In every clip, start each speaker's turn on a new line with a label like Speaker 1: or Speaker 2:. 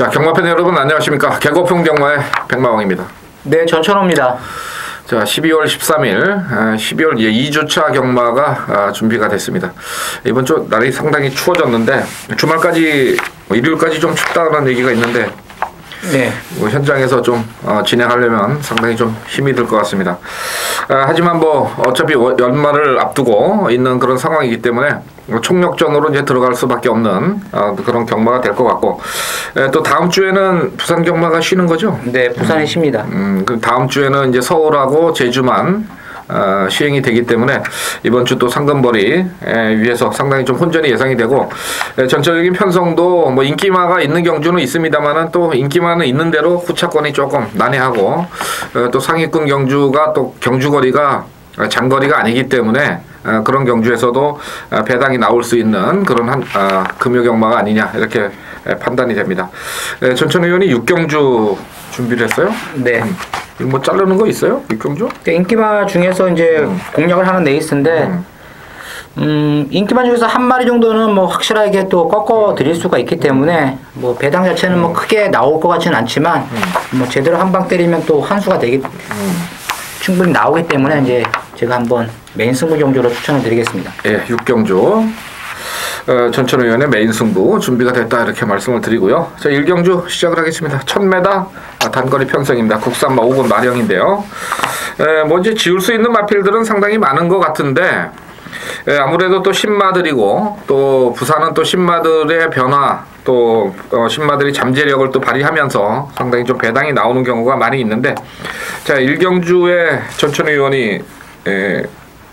Speaker 1: 자, 경마팬 여러분 안녕하십니까. 개고풍 경마의 백마왕입니다.
Speaker 2: 네, 전천호입니다.
Speaker 1: 자, 12월 13일 12월 2주차 경마가 준비가 됐습니다. 이번 주 날이 상당히 추워졌는데 주말까지 일요일까지 좀 춥다는 얘기가 있는데
Speaker 2: 네.
Speaker 1: 현장에서 좀 진행하려면 상당히 좀 힘이 들 것 같습니다. 하지만 뭐 어차피 연말을 앞두고 있는 그런 상황이기 때문에 총력전으로 이제 들어갈 수밖에 없는 그런 경마가 될 것 같고, 또 다음 주에는 부산 경마가 쉬는 거죠?
Speaker 2: 네, 부산에 쉽니다.
Speaker 1: 그럼 다음 주에는 이제 서울하고 제주만 시행이 되기 때문에 이번 주 또 상금벌이 위에서 상당히 좀 혼전이 예상이 되고, 전체적인 편성도 뭐 인기마가 있는 경주는 있습니다만은 또 인기마는 있는 대로 후차권이 조금 난해하고, 또 상위권 경주가 또 경주거리가 장거리가 아니기 때문에 그런 경주에서도 배당이 나올 수 있는 그런 금요 경마가 아니냐 이렇게 판단이 됩니다. 전천 의원이 6경주 준비를 했어요?
Speaker 2: 네.
Speaker 1: 이거 뭐 자르는 거 있어요? 6경주?
Speaker 2: 인기마 중에서 이제 공략을 하는 레이스인데, 인기마 중에서 한 마리 정도는 뭐 확실하게 또 꺾어 드릴 수가 있기 때문에 뭐 배당 자체는 뭐 크게 나올 것 같지는 않지만, 뭐 제대로 한 방 때리면 또 한 수가 충분히 나오기 때문에 이제 제가 한번 메인 승부 경주로 추천을 드리겠습니다.
Speaker 1: 예, 6경주. 전천 의원의 메인 승부 준비가 됐다 이렇게 말씀을 드리고요. 자, 1경주 시작을 하겠습니다. 1000m 단거리 편성입니다. 국산마 5번 마령인데요. 뭐 이제 지울 수 있는 마필들은 상당히 많은 것 같은데, 아무래도 또 신마들이고 또 부산은 또 신마들의 변화, 또 신마들이 잠재력을 또 발휘하면서 상당히 좀 배당이 나오는 경우가 많이 있는데, 자, 1경주에 전천 의원이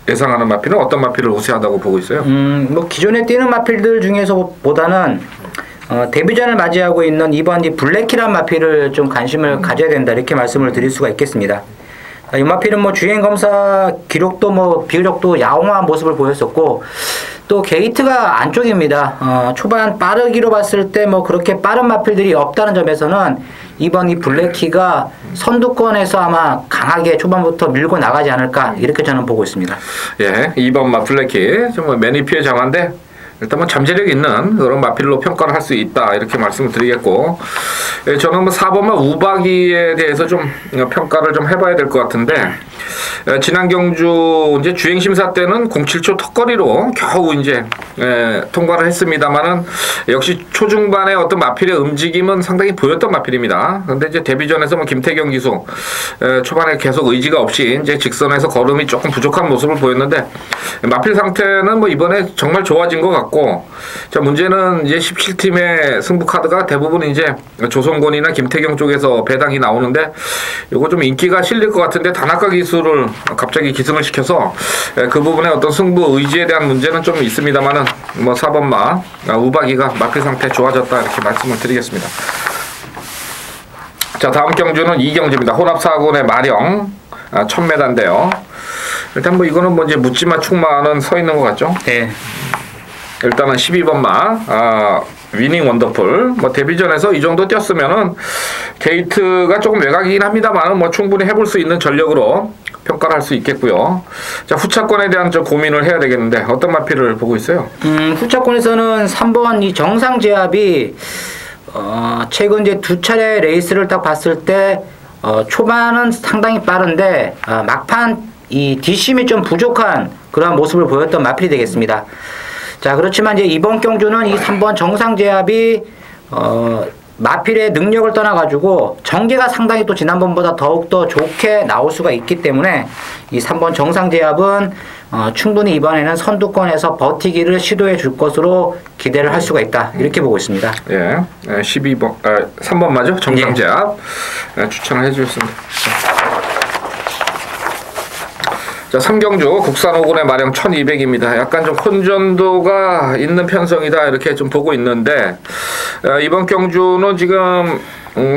Speaker 1: 예상하는 마필은 어떤 마필을 우세하다고 보고 있어요?
Speaker 2: 뭐 기존에 뛰는 마필들 중에서 보다는 데뷔전을 맞이하고 있는 이번 이 블랙키란 마필을 좀 관심을 가져야 된다 이렇게 말씀을 드릴 수가 있겠습니다. 이 마필은 뭐 주행 검사 기록도 뭐 비교적 또 양호한 모습을 보였었고, 또 게이트가 안쪽입니다. 초반 빠르기로 봤을 때 뭐 그렇게 빠른 마필들이 없다는 점에서는 이번 이 블랙키가 선두권에서 아마 강하게 초반부터 밀고 나가지 않을까 이렇게 저는 보고 있습니다.
Speaker 1: 예, 2번 마 블랙키 정말 매니피의 장한데 일단 뭐 잠재력 있는 그런 마필로 평가를 할 수 있다 이렇게 말씀을 드리겠고, 저는 뭐 4번마 우박이에 대해서 좀 평가를 좀 해봐야 될 것 같은데, 지난 경주 이제 주행 심사 때는 07초 턱걸이로 겨우 이제 통과를 했습니다만은 역시 초중반에 어떤 마필의 움직임은 상당히 보였던 마필입니다. 그런데 이제 데뷔전에서 뭐 김태경 기수 초반에 계속 의지가 없이 이제 직선에서 걸음이 조금 부족한 모습을 보였는데, 마필 상태는 뭐 이번에 정말 좋아진 것 같고, 자, 문제는 이제 17팀의 승부 카드가 대부분 이제 조성곤이나 김태경 쪽에서 배당이 나오는데, 이거 좀 인기가 실릴 것 같은데 다나카 기수를 갑자기 기승을 시켜서 그 부분에 어떤 승부 의지에 대한 문제는 좀 있습니다만은 뭐 4번마 우박이가 마필 상태 좋아졌다 이렇게 말씀을 드리겠습니다. 자, 다음 경주는 2경주입니다. 혼합사군의 마령 1000m인데요. 일단 뭐 이거는 뭐 이제 묻지마 축마는 서 있는 것 같죠?
Speaker 2: 네.
Speaker 1: 일단은 12번마 위닝 원더풀, 뭐 데뷔전에서 이 정도 뛰었으면은 게이트가 조금 외곽이긴 합니다만 뭐 충분히 해볼 수 있는 전력으로 평가를 할 수 있겠고요. 자, 후차권에 대한 좀 고민을 해야 되겠는데 어떤 마필을 보고 있어요?
Speaker 2: 후차권에서는 3번 이 정상 제압이 최근 이제 두 차례 레이스를 딱 봤을 때 초반은 상당히 빠른데 막판 이 뒷심이 좀 부족한 그런 모습을 보였던 마필이 되겠습니다. 자, 그렇지만 이제 이번 경주는 이 3번 정상 제압이 마필의 능력을 떠나가지고 전개가 상당히 또 지난번보다 더욱더 좋게 나올 수가 있기 때문에 이 3번 정상 제압은 충분히 이번에는 선두권에서 버티기를 시도해 줄 것으로 기대를 할 수가 있다 이렇게 보고 있습니다.
Speaker 1: 예, 12번 3번 맞죠? 정상 제압 추천을 해주셨습니다. 자, 3경주 국산 5군의 마령 1200입니다. 약간 좀 혼전도가 있는 편성이다 이렇게 좀 보고 있는데, 이번 경주는 지금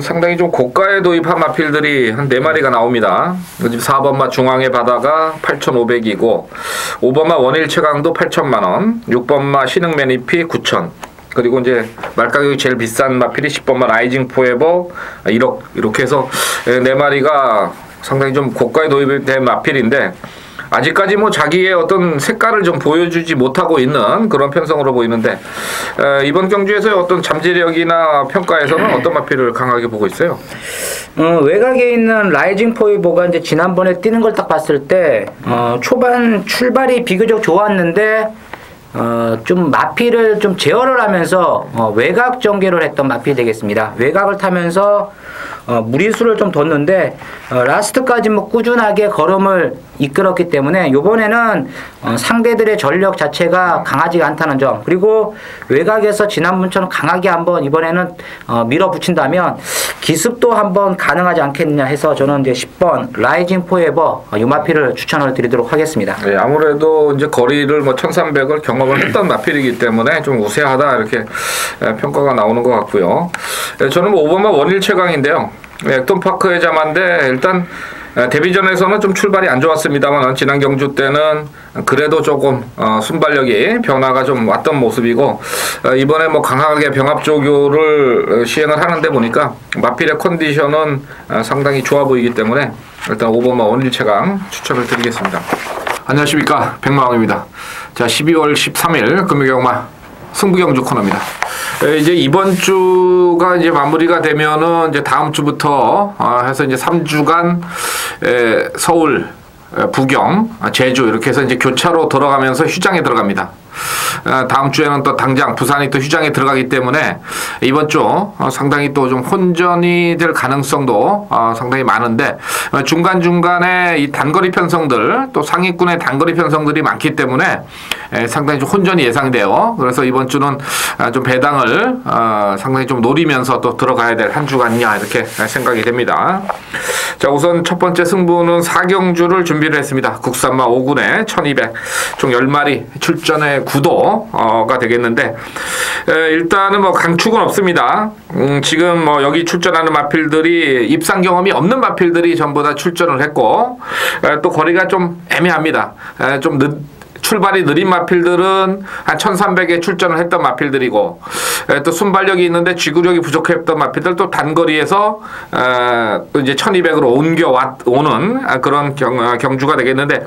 Speaker 1: 상당히 좀 고가에 도입한 마필들이 한 4마리가 나옵니다. 4번마 중앙의 바다가 8,500이고 5번마 원일 최강도 8,000만원, 6번마 신흥 매니피 9,000, 그리고 이제 말가격이 제일 비싼 마필이 10번마 라이징 포에버 1억 이렇게 해서 4마리가 상당히 좀 고가에 도입된 마필인데, 아직까지 뭐 자기의 어떤 색깔을 좀 보여주지 못하고 있는 그런 편성으로 보이는데 이번 경주에서의 어떤 잠재력이나 평가에서는 어떤 마필을 강하게 보고 있어요?
Speaker 2: 외곽에 있는 라이징 포이버가 이제 지난번에 뛰는 걸 딱 봤을 때 초반 출발이 비교적 좋았는데 좀 마필을 좀 제어를 하면서 외곽 전개를 했던 마필이 되겠습니다. 외곽을 타면서 무리수를 좀 뒀는데 라스트까지 뭐 꾸준하게 걸음을 이끌었기 때문에 이번에는 상대들의 전력 자체가 강하지 않다는 점, 그리고 외곽에서 지난번처럼 강하게 한번 이번에는 밀어붙인다면 기습도 한번 가능하지 않겠느냐 해서 저는 이제 10번 라이징 포에버 이 마필을 추천을 드리도록 하겠습니다.
Speaker 1: 네, 아무래도 이제 거리를 뭐 1300을 경험을 했던 마필이기 때문에 좀 우세하다 이렇게 평가가 나오는 것 같고요. 저는 뭐 5번마 원일 최강인데요. 액돈파크의 자만데 일단 데뷔전에서는 좀 출발이 안 좋았습니다만 지난 경주 때는 그래도 조금 순발력이 변화가 좀 왔던 모습이고 이번에 뭐 강하게 병합 조교를 시행을 하는데 보니까 마필의 컨디션은 상당히 좋아 보이기 때문에 일단 5번마 원일 최강 추천을 드리겠습니다. 안녕하십니까, 백마왕입니다. 자, 12월 13일 금요일경마 승부경주 코너입니다. 이제 이번 주가 이제 마무리가 되면은 이제 다음 주부터 해서 이제 3주간 서울, 부경, 제주 이렇게 해서 이제 교차로 돌아가면서 휴장에 들어갑니다. 다음 주에는 또 당장 부산이 또 휴장에 들어가기 때문에 이번 주 상당히 또 좀 혼전이 될 가능성도 상당히 많은데 중간중간에 이 단거리 편성들 또 상위권의 단거리 편성들이 많기 때문에 상당히 좀 혼전이 예상돼요. 그래서 이번 주는 좀 배당을 상당히 좀 노리면서 또 들어가야 될 한 주간이냐 이렇게 생각이 됩니다. 자, 우선 첫 번째 승부는 4경주를 준비를 했습니다. 국산마 5군에 1200 총 10마리 출전의 구도가 되겠는데 일단은 뭐 강축은 없습니다. 지금 뭐 여기 출전하는 마필들이 입상 경험이 없는 마필들이 전부 다 출전을 했고 또 거리가 좀 애매합니다. 좀 출발이 느린 마필들은 한 1300에 출전을 했던 마필들이고 또 순발력이 있는데 쥐구력이 부족했던 마필들 또 단거리에서 또 이제 1200으로 옮겨오는 그런 경주가 되겠는데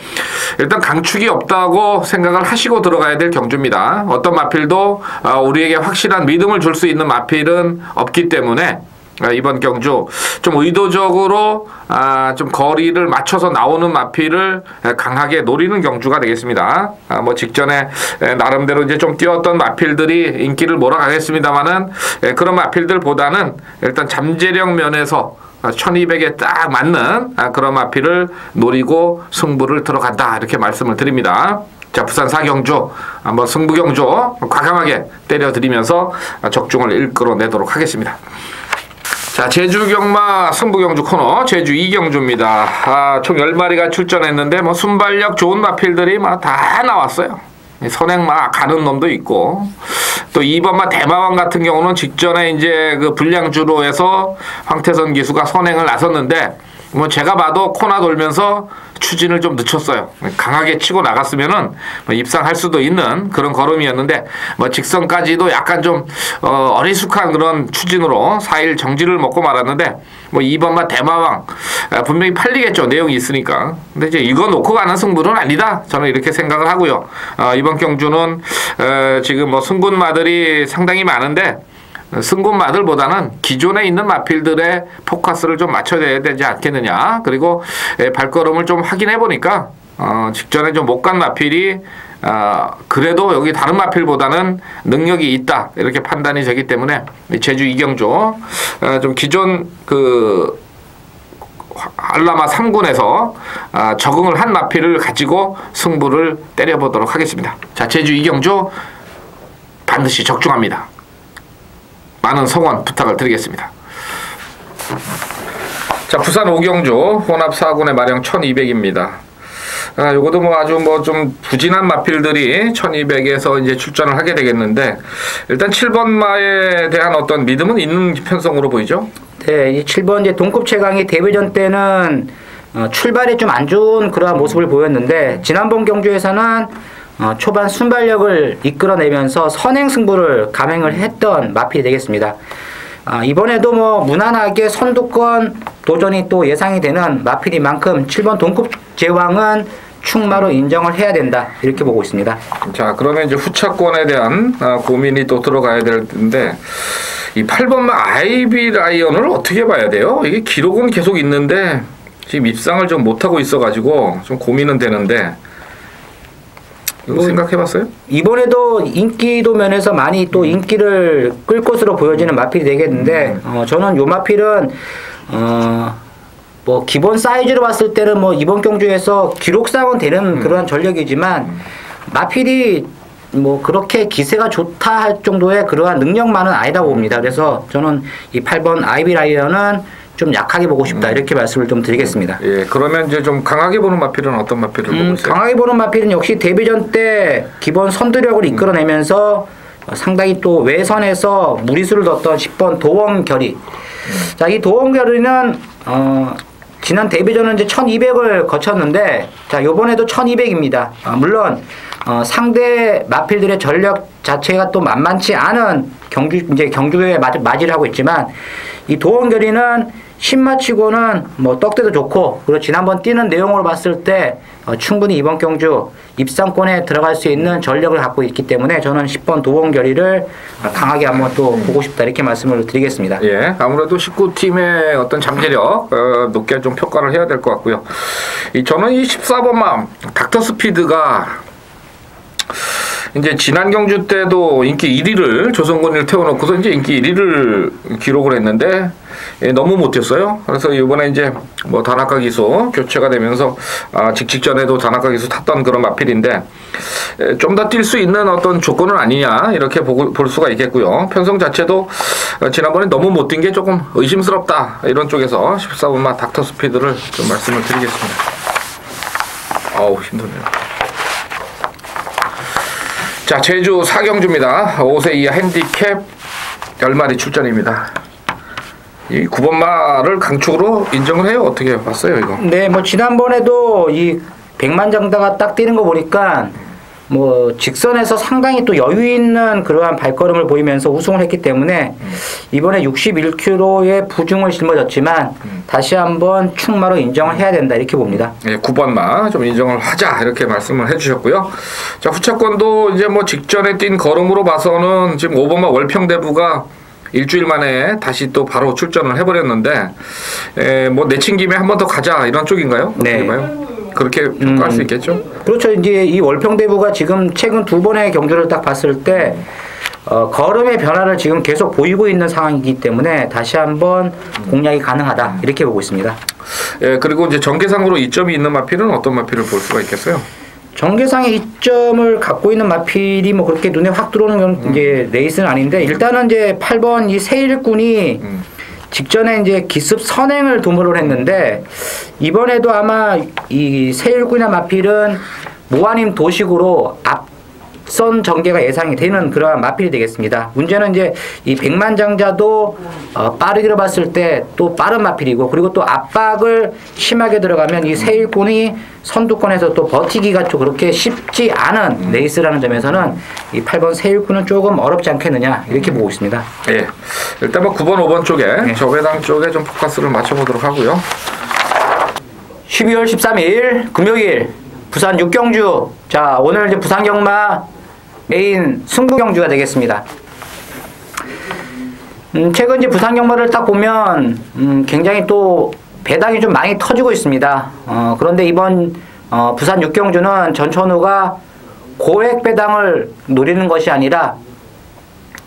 Speaker 1: 일단 강축이 없다고 생각을 하시고 들어가야 될 경주입니다. 어떤 마필도 우리에게 확실한 믿음을 줄 수 있는 마필은 없기 때문에 이번 경주 좀 의도적으로 좀 거리를 맞춰서 나오는 마필을 강하게 노리는 경주가 되겠습니다. 뭐 직전에 나름대로 이제 좀 뛰었던 마필들이 인기를 몰아가겠습니다만은 그런 마필들보다는 일단 잠재력 면에서 1200에 딱 맞는 그런 마필을 노리고 승부를 들어간다 이렇게 말씀을 드립니다. 자, 부산 4경주 한번 승부경주 과감하게 때려드리면서 적중을 이끌어내도록 하겠습니다. 자, 제주경마 승부경주 코너 제주 2경주입니다. 총 10마리가 출전했는데 뭐 순발력 좋은 마필들이 막 다 나왔어요. 선행마 가는 놈도 있고 또 2번마 대마왕 같은 경우는 직전에 이제 그 불량주로에서 황태선 기수가 선행을 나섰는데 뭐 제가 봐도 코나 돌면서 추진을 좀 늦췄어요. 강하게 치고 나갔으면은 뭐 입상할 수도 있는 그런 걸음이었는데 뭐 직선까지도 약간 좀 어리숙한 그런 추진으로 4일 정지를 먹고 말았는데 뭐 2번마 대마왕 분명히 팔리겠죠. 내용이 있으니까. 근데 이제 이거 놓고 가는 승부는 아니다. 저는 이렇게 생각을 하고요. 이번 경주는 지금 뭐 승군마들이 상당히 많은데 승군마들보다는 기존에 있는 마필들의 포커스를 좀 맞춰야 되지 않겠느냐. 그리고 발걸음을 좀 확인해 보니까 직전에 좀 못 간 마필이 그래도 여기 다른 마필보다는 능력이 있다 이렇게 판단이 되기 때문에 제주 2경주 좀 기존 그 알라마 3군에서 적응을 한 마필을 가지고 승부를 때려보도록 하겠습니다. 자, 제주 2경주 반드시 적중합니다. 많은 성원 부탁을 드리겠습니다. 자, 부산 5경주 혼합 4군의 마령 1200입니다. 요것도 뭐 아주 뭐 좀 부진한 마필들이 1200에서 이제 출전을 하게 되겠는데 일단 7번마에 대한 어떤 믿음은 있는 편성으로 보이죠?
Speaker 2: 네, 이 7번 이제 동급 최강이 데뷔전 때는 출발이 좀 안 좋은 그러한 모습을 보였는데 지난번 경주에서는 초반 순발력을 이끌어내면서 선행 승부를 감행을 했던 마필이 되겠습니다. 이번에도 뭐 무난하게 선두권 도전이 또 예상이 되는 마필인 만큼 7번 동급 제왕은 충마로 인정을 해야 된다 이렇게 보고 있습니다.
Speaker 1: 자, 그러면 이제 후차권에 대한 고민이 또 들어가야 될 텐데 이 8번마 아이비 라이언을 어떻게 봐야 돼요? 이게 기록은 계속 있는데 지금 입상을 좀 못하고 있어가지고 좀 고민은 되는데 이거 생각해봤어요?
Speaker 2: 이번에도 인기도 면에서 많이 또 인기를 끌 것으로 보여지는 마필이 되겠는데 저는 요 마필은 뭐 기본 사이즈로 봤을 때는 뭐 이번 경주에서 기록상은 되는 그러한 전력이지만 마필이 뭐 그렇게 기세가 좋다 할 정도의 그러한 능력만은 아니다 봅니다. 그래서 저는 이 8번 아이비 라이언은 좀 약하게 보고 싶다 이렇게 말씀을 좀 드리겠습니다.
Speaker 1: 예, 그러면 이제 좀 강하게 보는 마필은 어떤 마필을 보고 있어요?
Speaker 2: 강하게 보는 마필은 역시 데뷔전 때 기본 선두력을 이끌어내면서 상당히 또 외선에서 무리수를 뒀던 10번 도원결이. 자, 이 도원결이는 지난 데뷔전은 이제 1200을 거쳤는데 자, 요번에도 1200입니다. 물론 상대 마필들의 전력 자체가 또 만만치 않은 경주에 맞이를 하고 있지만 이 도원결이는 신마치고는 뭐 떡대도 좋고 그리고 지난번 뛰는 내용으로 봤을 때 충분히 이번 경주 입상권에 들어갈 수 있는 전력을 갖고 있기 때문에 저는 10번 도원결이를 강하게 한번 또 보고 싶다 이렇게 말씀을 드리겠습니다.
Speaker 1: 예, 아무래도 19팀의 어떤 잠재력 높게 좀 평가를 해야 될 것 같고요. 저는 이 14번마 닥터 스피드가 이제 지난 경주 때도 인기 1위를 조성근이를 태워놓고서 이제 인기 1위를 기록을 했는데 너무 못했어요. 그래서 이번에 이제 뭐 다나카 기수 교체가 되면서 직전에도 다나카 기수 탔던 그런 마필인데 좀 더 뛸 수 있는 어떤 조건은 아니냐 이렇게 볼 수가 있겠고요. 편성 자체도 지난번에 너무 못 뛴 게 조금 의심스럽다 이런 쪽에서 14번마 닥터 스피드를 좀 말씀을 드리겠습니다. 어우 힘드네요. 자, 제주 4경주입니다. 5세 이하 핸디캡 10마리 출전입니다. 이 9번마를 강축으로 인정을 해요? 어떻게 봤어요, 이거?
Speaker 2: 네, 뭐 지난번에도 이 백만장자가 딱 뛰는 거 보니까 뭐 직선에서 상당히 또 여유 있는 그러한 발걸음을 보이면서 우승을 했기 때문에 이번에 61km의 부중을 짊어졌지만 다시 한번 충마로 인정을 해야 된다 이렇게 봅니다.
Speaker 1: 예, 9번마 좀 인정을 하자 이렇게 말씀을 해주셨고요. 자, 후차권도 이제 뭐 직전에 뛴 걸음으로 봐서는 지금 5번마 월평대부가 일주일 만에 다시 또 바로 출전을 해버렸는데 뭐 내친 김에 한 번 더 가자 이런 쪽인가요?
Speaker 2: 네.
Speaker 1: 어떻게 봐요? 그렇게 평가할 수 있겠죠?
Speaker 2: 그렇죠. 이제 이 월평대부가 지금 최근 두 번의 경주를 딱 봤을 때 걸음의 변화를 지금 계속 보이고 있는 상황이기 때문에 다시 한번 공략이 가능하다 이렇게 보고 있습니다.
Speaker 1: 예, 그리고 이제 전개상으로 이점이 있는 마필은 어떤 마필을 볼 수가 있겠어요?
Speaker 2: 전개상의 이점을 갖고 있는 마필이 뭐 그렇게 눈에 확 들어오는 건 이제 레이스는 아닌데 일단은 이제 8번 이 세일꾼이 직전에 이제 기습 선행을 도모를 했는데 이번에도 아마 이 세일꾼이나 마필은 모아님 도식으로 앞선 전개가 예상이 되는 그러한 마필이 되겠습니다. 문제는 이제 이 백만장자도 빠르기로 봤을 때 또 빠른 마필이고 그리고 또 압박을 심하게 들어가면 이 세일꾼이 선두권에서 또 버티기가 좀 그렇게 쉽지 않은 레이스라는 점에서는 이 8번 세일꾼은 조금 어렵지 않겠느냐 이렇게 보고 있습니다.
Speaker 1: 예, 일단 뭐 9번, 5번 쪽에 저배당 쪽에 좀 포커스를 맞춰보도록 하고요.
Speaker 2: 12월 13일 금요일 부산 6경주. 자, 오늘 이제 부산 경마 메인 승부 경주가 되겠습니다. 최근 이제 부산 경마를 딱 보면 굉장히 또 배당이 좀 많이 터지고 있습니다. 그런데 이번 부산 6경주는 전천후가 고액 배당을 노리는 것이 아니라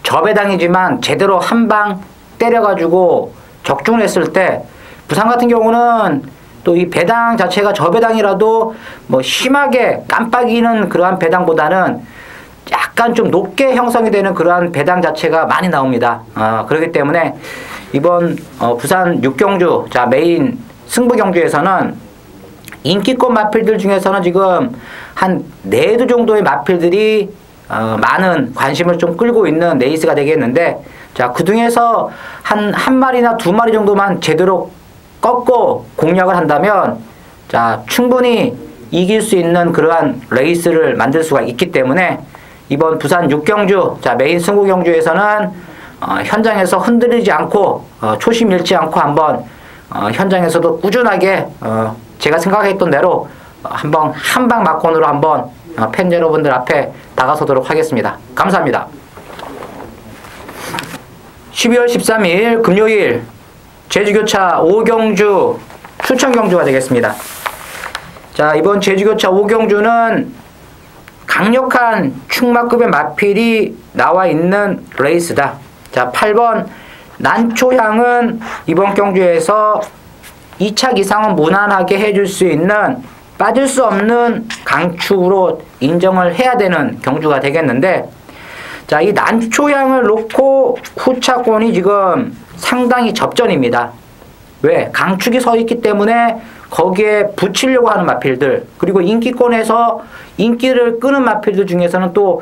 Speaker 2: 저배당이지만 제대로 한 방 때려가지고 적중을 했을 때 부산 같은 경우는 또 이 배당 자체가 저배당이라도 뭐 심하게 깜빡이는 그러한 배당보다는 약간 좀 높게 형성이 되는 그러한 배당 자체가 많이 나옵니다. 그렇기 때문에 이번 부산 6경주 자 메인 승부 경주에서는 인기권 마필들 중에서는 지금 한 4두 정도의 마필들이 많은 관심을 좀 끌고 있는 레이스가 되겠는데 자 그중에서 한 마리나 2마리 정도만 제대로 꺾고 공략을 한다면 자 충분히 이길 수 있는 그러한 레이스를 만들 수가 있기 때문에 이번 부산 6경주 자 메인 승부 경주에서는 현장에서 흔들리지 않고 초심 잃지 않고 한번 현장에서도 꾸준하게 제가 생각했던 대로 한방 막권으로 한번 팬 여러분들 앞에 다가서도록 하겠습니다. 감사합니다. 12월 13일 금요일 제주교차 5경주 추천 경주가 되겠습니다. 자, 이번 제주교차 5경주는 강력한 충마급의 마필이 나와 있는 레이스다. 자, 8번 난초향은 이번 경주에서 2차 기상은 무난하게 해줄 수 있는 빠질 수 없는 강축으로 인정을 해야 되는 경주가 되겠는데, 자, 이 난초향을 놓고 후차권이 지금 상당히 접전입니다. 왜? 강축이 서 있기 때문에 거기에 붙이려고 하는 마필들, 그리고 인기권에서 인기를 끄는 마필들 중에서는 또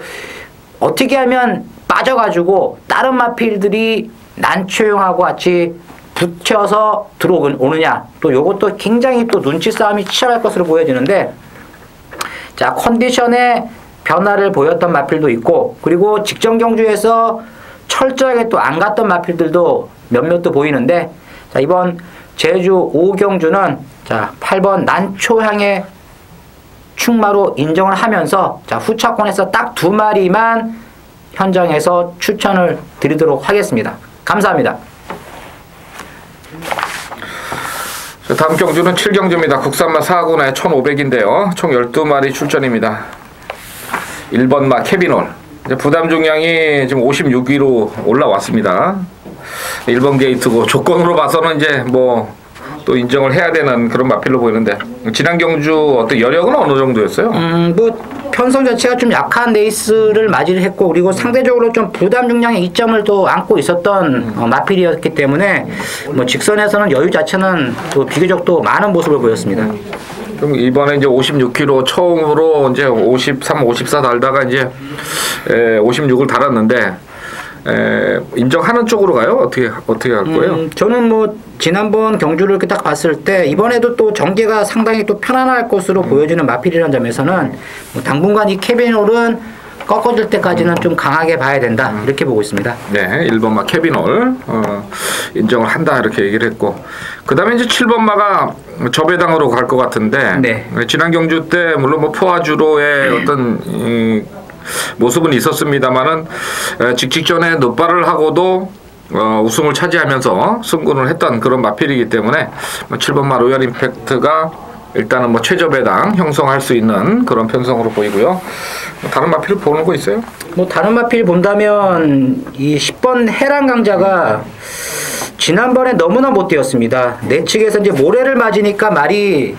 Speaker 2: 어떻게 하면 빠져가지고 다른 마필들이 난초향하고 같이 붙여서 들어오느냐, 또 요것도 굉장히 또 눈치 싸움이 치열할 것으로 보여지는데, 자, 컨디션의 변화를 보였던 마필도 있고, 그리고 직전 경주에서 철저하게 또 안 갔던 마필들도 몇몇도 보이는데, 자, 이번 제주 5경주는 자, 8번 난초향의 충마로 인정을 하면서 자, 후차권에서 딱 2마리만 현장에서 추천을 드리도록 하겠습니다. 감사합니다.
Speaker 1: 다음 경주는 7경주입니다. 국산마 4군에 1,500인데요. 총 12마리 출전입니다. 1번마 케비놀. 부담 중량이 지금 56위로 올라왔습니다. 1번 게이트고 조건으로 봐서는 이제 뭐 또 인정을 해야 되는 그런 마필로 보이는데, 지난 경주 어떤 여력은 어느 정도였어요?
Speaker 2: 뭐 편성 자체가 좀 약한 레이스를 맞이를 했고, 그리고 상대적으로 좀 부담 중량의 이점을 또 안고 있었던 마필이었기 때문에 뭐 직선에서는 여유 자체는 또 비교적 또 많은 모습을 보였습니다.
Speaker 1: 그럼 이번에 이제 56kg 처음으로 이제 53, 54 달다가 이제 56을 달았는데, 인정하는 쪽으로 가요? 어떻게 할 거예요?
Speaker 2: 저는 뭐 지난번 경주를 이렇게 딱 봤을 때 이번에도 또 전개가 상당히 또 편안할 것으로 보여지는 마필이라는 점에서는 뭐 당분간 이 케비놀은 꺾어질 때까지는 좀 강하게 봐야 된다, 이렇게 보고 있습니다.
Speaker 1: 네, 1번마 케비놀 인정을 한다 이렇게 얘기를 했고, 그 다음에 이제 7번마가 저배당으로 갈 것 같은데,
Speaker 2: 네.
Speaker 1: 지난 경주 때 물론 뭐 포화주로의 어떤 모습은 있었습니다만은 직전에 넛발을 하고도 우승을 차지하면서 승군을 했던 그런 마필이기 때문에 7번마 로얄 임팩트가 일단은 뭐 최저배당 형성할 수 있는 그런 편성으로 보이고요. 다른 마필 보는 거 있어요?
Speaker 2: 뭐 다른 마필 본다면 이 10번 해랑 강자가 지난번에 너무나 못 뛰었습니다. 내 측에서 이제 모래를 맞으니까 말이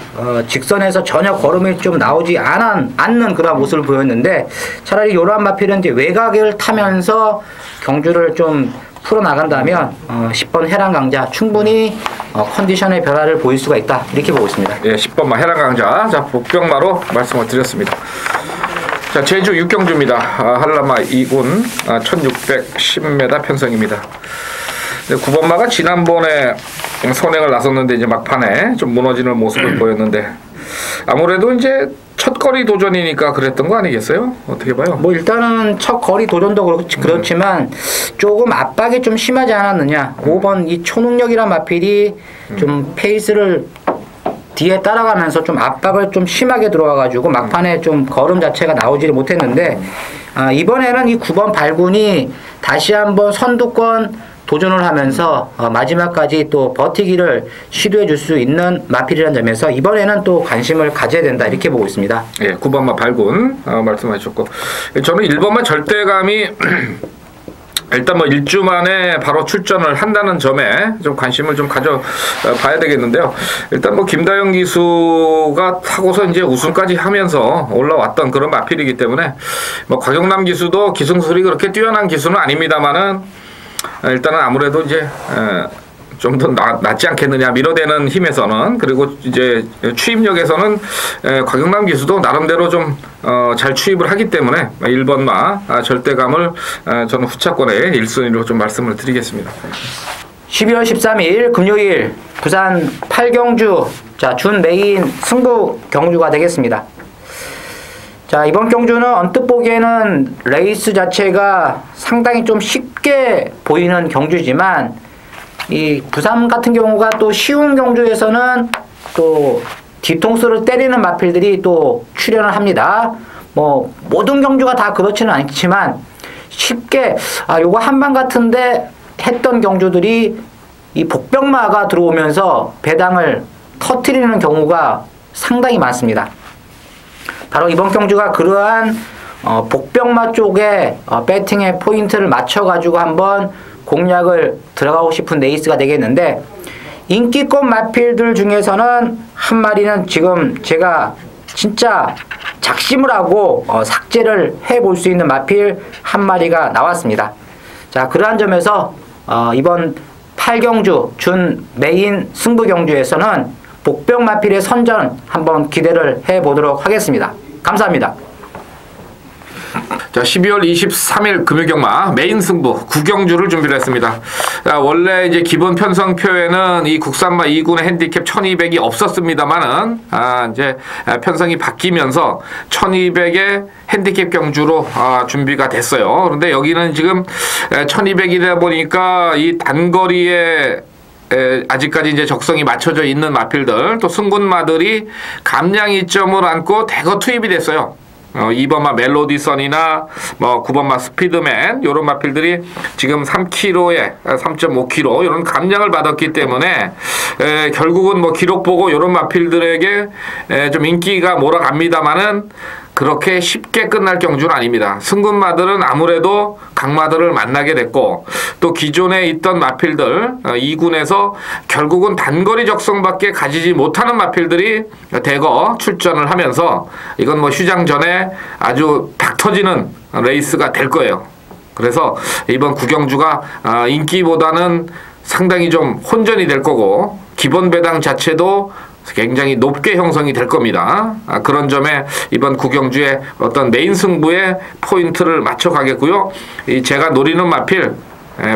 Speaker 2: 직선에서 전혀 걸음이 좀 나오지 않는 그런 모습을 보였는데, 차라리 이러한 마필은 이제 외곽을 타면서 경주를 좀 풀어나간다면 10번 해랑 강자 충분히 컨디션의 변화를 보일 수가 있다, 이렇게 보고 있습니다.
Speaker 1: 예, 10번마 해랑 강자. 자, 복병마로 말씀을 드렸습니다. 자, 제주 6경주입니다. 한라마 2군 1610m 편성입니다. 9번마가 지난번에 선행을 나섰는데 이제 막판에 좀 무너지는 모습을 보였는데, 아무래도 이제 첫 거리 도전이니까 그랬던 거 아니겠어요? 어떻게 봐요?
Speaker 2: 뭐 일단은 첫 거리 도전도 그렇지만 조금 압박이 좀 심하지 않았느냐. 5번 이 초능력이란 마필이 좀 페이스를 뒤에 따라가면서 좀 압박을 좀 심하게 들어와가지고 막판에 좀 걸음 자체가 나오지를 못했는데, 이번에는 이 9번 발군이 다시 한번 선두권 도전을 하면서 마지막까지 또 버티기를 시도해 줄 수 있는 마필이라는 점에서 이번에는 또 관심을 가져야 된다, 이렇게 보고 있습니다.
Speaker 1: 예, 9번마 발군 말씀하셨고, 저는 1번마 절대감이 일단 뭐 1주 만에 바로 출전을 한다는 점에 좀 관심을 좀 가져 봐야 되겠는데요. 일단 뭐 김다영 기수가 타고서 이제 우승까지 하면서 올라왔던 그런 마필이기 때문에, 뭐 곽영남 기수도 기승술이 그렇게 뛰어난 기수는 아닙니다만은 일단은 아무래도 이제 좀 더 낫지 않겠느냐, 밀어대는 힘에서는. 그리고 이제 추입력에서는 곽영남 기수도 나름대로 좀 잘 추입을 하기 때문에 1번마 절대감을 저는 후차권의 1순위로 좀 말씀을 드리겠습니다.
Speaker 2: 12월 13일 금요일 부산 8경주 자, 준 메인 승부 경주가 되겠습니다. 자, 이번 경주는 언뜻 보기에는 레이스 자체가 상당히 좀 쉽게 보이는 경주지만, 이 부산 같은 경우가 또 쉬운 경주에서는 또 뒤통수를 때리는 마필들이 또 출연을 합니다. 뭐 모든 경주가 다 그렇지는 않지만 쉽게 요거 한방 같은데 했던 경주들이 이 복병마가 들어오면서 배당을 터트리는 경우가 상당히 많습니다. 바로 이번 경주가 그러한 복병마 쪽에 배팅의 포인트를 맞춰가지고 한번 공략을 들어가고 싶은 레이스가 되겠는데, 인기권 마필들 중에서는 한 마리는 지금 제가 진짜 작심을 하고 삭제를 해볼 수 있는 마필 한 마리가 나왔습니다. 자, 그러한 점에서 이번 8경주 준 메인 승부 경주에서는 복병 마필의 선전 한번 기대를 해보도록 하겠습니다. 감사합니다.
Speaker 1: 자, 12월 23일 금요경마 메인 승부 9경주를 준비를 했습니다. 자, 원래 이제 기본 편성표에는 이 국산마 2군의 핸디캡 1200이 없었습니다만은 이제 편성이 바뀌면서 1200의 핸디캡 경주로 준비가 됐어요. 그런데 여기는 지금 1200이다 보니까 이 단거리에 아직까지 이제 적성이 맞춰져 있는 마필들, 또 승군마들이 감량 이점을 안고 대거 투입이 됐어요. 2번마 멜로디선이나 뭐 9번마 스피드맨 요런 마필들이 지금 3kg에 3.5kg 이런 감량을 받았기 때문에 결국은 뭐 기록 보고 요런 마필들에게 좀 인기가 몰아갑니다만은 그렇게 쉽게 끝날 경주는 아닙니다. 승군마들은 아무래도 강마들을 만나게 됐고, 또 기존에 있던 마필들 2군에서 결국은 단거리 적성밖에 가지지 못하는 마필들이 대거 출전을 하면서 이건 뭐 휴장 전에 아주 박 터지는 레이스가 될 거예요. 그래서 이번 9경주가 인기보다는 상당히 좀 혼전이 될 거고, 기본 배당 자체도 굉장히 높게 형성이 될 겁니다. 그런 점에 이번 9경주의 어떤 메인 승부에 포인트를 맞춰 가겠고요. 제가 노리는 마필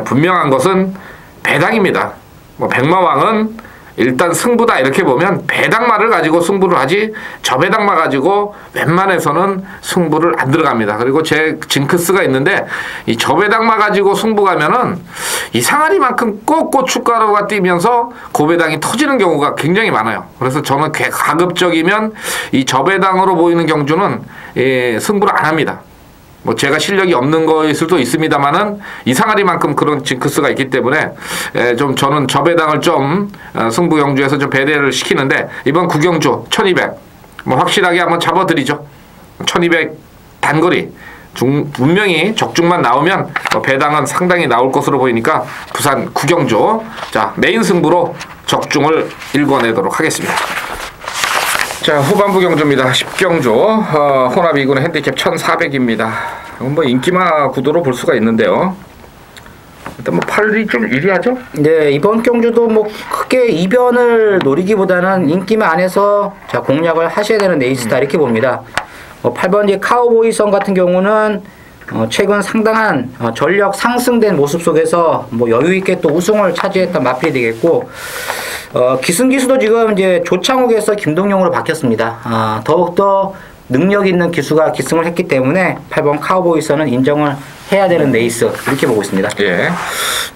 Speaker 1: 분명한 것은 배당입니다. 뭐 백마왕은 일단 승부다 이렇게 보면 배당마를 가지고 승부를 하지 저배당마 가지고 웬만해서는 승부를 안 들어갑니다. 그리고 제 징크스가 있는데, 이 저배당마 가지고 승부 가면은 이상하리만큼 꼭 고춧가루가 뛰면서 고배당이 터지는 경우가 굉장히 많아요. 그래서 저는 가급적이면 이 저배당으로 보이는 경주는 승부를 안 합니다. 뭐 제가 실력이 없는 거일 수도 있습니다만은 이상하리만큼 그런 징크스가 있기 때문에 좀 저는 저배당을 좀 승부 경주에서 좀 배려를 시키는데, 이번 9경주 1200 뭐 확실하게 한번 잡아드리죠. 1200 단거리 분명히 적중만 나오면 배당은 상당히 나올 것으로 보이니까 부산 9경주 자 메인 승부로 적중을 일궈내도록 하겠습니다. 자, 후반부 경주입니다. 10경주 혼합 2군의 핸디캡 1400입니다. 이건 뭐 인기마 구도로 볼 수가 있는데요. 일단 뭐 팔이 좀 유리하죠?
Speaker 2: 네, 이번 경주도 뭐 크게 이변을 노리기보다는 인기마 안에서 자 공략을 하셔야 되는 레이스다 이렇게 봅니다. 8번 카우보이선 같은 경우는 최근 상당한 전력 상승된 모습 속에서 뭐 여유 있게 또 우승을 차지했던 마필이 되겠고, 기승기수도 지금 이제 조창욱에서 김동용으로 바뀌었습니다. 더욱더 능력 있는 기수가 기승을 했기 때문에 8번 카우보이선은 인정을 해야 되는 레이스 이렇게 보고 있습니다.
Speaker 1: 예.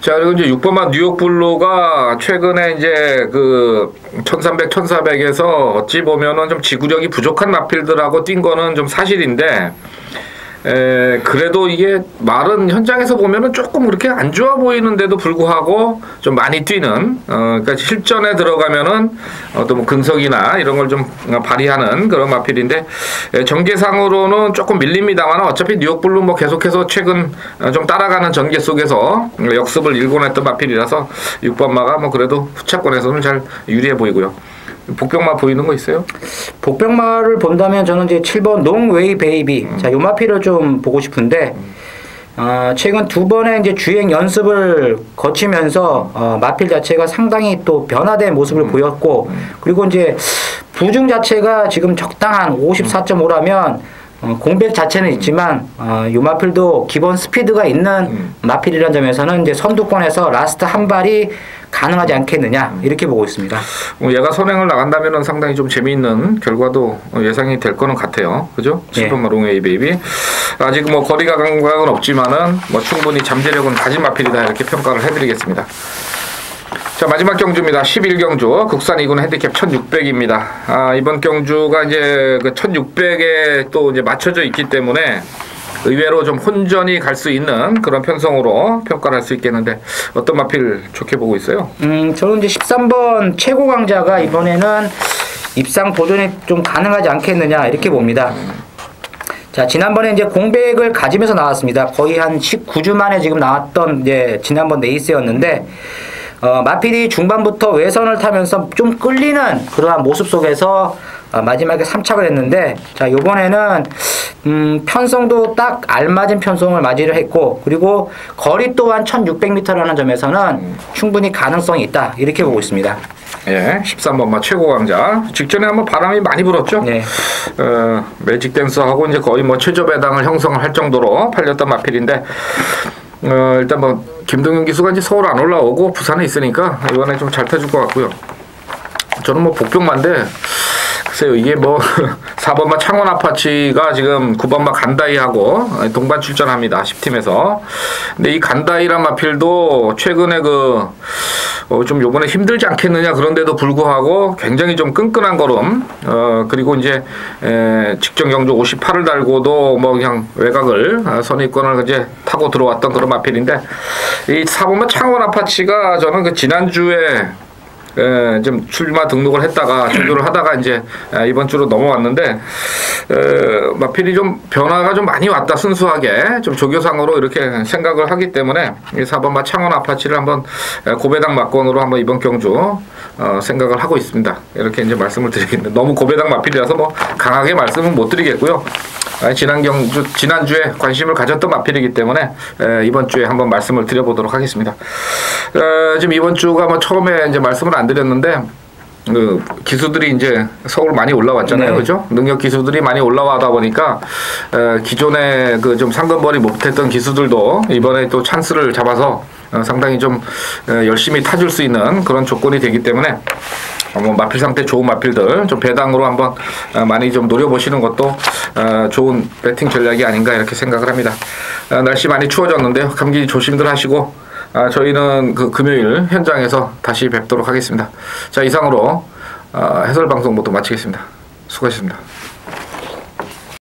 Speaker 1: 자, 그리고 이제 6번만 뉴욕 블루가 최근에 이제 그 1300, 1400에서 어찌 보면은 좀 지구력이 부족한 마필들하고 뛴 거는 좀 사실인데, 그래도 이게 말은 현장에서 보면은 조금 그렇게 안 좋아 보이는데도 불구하고 좀 많이 뛰는, 그러니까 실전에 들어가면은 또 뭐 근석이나 이런 걸 좀 발휘하는 그런 마필인데, 전개상으로는 조금 밀립니다만 어차피 뉴욕 블루 뭐 계속해서 최근 좀 따라가는 전개 속에서 역습을 일궈냈던 마필이라서 6번마가 뭐 그래도 후차권에서는 잘 유리해 보이고요. 복병마 보이는 거 있어요?
Speaker 2: 복병마를 본다면 저는 이제 7번 농웨이 베이비. 자, 요 마필을 좀 보고 싶은데, 최근 두 번의 이제 주행 연습을 거치면서 마필 자체가 상당히 또 변화된 모습을 보였고, 그리고 이제 부중 자체가 지금 적당한 54.5라면 공백 자체는 있지만 요 마필도 기본 스피드가 있는 마필이라는 점에서는 이제 선두권에서 라스트 한 발이 가능하지 않겠느냐 이렇게 보고 있습니다.
Speaker 1: 얘가 선행을 나간다면 상당히 좀 재미있는 결과도 예상이 될 거는 같아요. 그죠? 7번 마롱웨이 베이비. 아직 뭐 거리가 감각은 없지만은 뭐 충분히 잠재력은 가진 마필이다 이렇게 평가를 해드리겠습니다. 자, 마지막 경주입니다. 11경주 국산 2군 핸디캡 1600입니다. 이번 경주가 이제 그 1600에 또 이제 맞춰져 있기 때문에 의외로 좀 혼전이 갈 수 있는 그런 편성으로 평가를 할 수 있겠는데 어떤 마필 좋게 보고 있어요?
Speaker 2: 저는 이제 13번 최고 강자가 이번에는 입상 도전이 좀 가능하지 않겠느냐 이렇게 봅니다. 자, 지난번에 이제 공백을 가지면서 나왔습니다. 거의 한 19주 만에 지금 나왔던 이제 지난번 레이스였는데 마필이 중반부터 외선을 타면서 좀 끌리는 그러한 모습 속에서 마지막에 3착을 했는데, 자, 요번에는 편성도 딱 알맞은 편성을 맞이를 했고, 그리고 거리 또한 1600m라는 점에서는 충분히 가능성이 있다 이렇게 보고 있습니다.
Speaker 1: 예, 13번마 최고 강자. 직전에 한번 바람이 많이 불었죠.
Speaker 2: 네.
Speaker 1: 매직 댄서하고 이제 거의 뭐 최저 배당을 형성을 할 정도로 팔렸던 마필인데, 일단 뭐 김동현 기수가 이제 서울 안 올라오고 부산에 있으니까 이번에 좀 잘 타줄 것 같고요. 저는 뭐 복병만데 글쎄요, 이게 뭐 4번마 창원 아파치가 지금 9번마 간다이하고 동반 출전합니다. 10팀에서. 근데 이 간다이란 마필도 최근에 좀 요번에 힘들지 않겠느냐 그런데도 불구하고 굉장히 좀 끈끈한 걸음, 그리고 이제 직전 경주 58을 달고도 뭐 그냥 외곽을 선입권을 이제 타고 들어왔던 그런 마필인데, 이 4번마 창원 아파치가 저는 그 지난주에 좀 출마 등록을 했다가 조교를 하다가 이제 이번 주로 넘어왔는데, 마필이 좀 변화가 좀 많이 왔다. 순수하게 좀 조교상으로 이렇게 생각을 하기 때문에 이 4번마 창원 아파치를 한번 고배당 막권으로 한번 이번 경주 생각을 하고 있습니다. 이렇게 이제 말씀을 드리겠는데, 너무 고배당 마필이라서 뭐 강하게 말씀은 못 드리겠고요. 지난주에 관심을 가졌던 마필이기 때문에 이번 주에 한번 말씀을 드려보도록 하겠습니다. 지금 이번 주가 뭐 처음에 이제 말씀을 안 드렸는데, 그 기수들이 이제 서울 많이 올라왔잖아요.
Speaker 2: 네.
Speaker 1: 그죠? 능력 기수들이 많이 올라와다 보니까 기존에 그 좀 상금벌이 못했던 기수들도 이번에 또 찬스를 잡아서 상당히 좀 열심히 타줄 수 있는 그런 조건이 되기 때문에 뭐 마필 상태 좋은 마필들 좀 배당으로 한번 많이 좀 노려보시는 것도 좋은 배팅 전략이 아닌가 이렇게 생각을 합니다. 날씨 많이 추워졌는데요. 감기 조심들 하시고, 저희는 그 금요일 현장에서 다시 뵙도록 하겠습니다. 자, 이상으로 해설 방송 모두 마치겠습니다. 수고하셨습니다.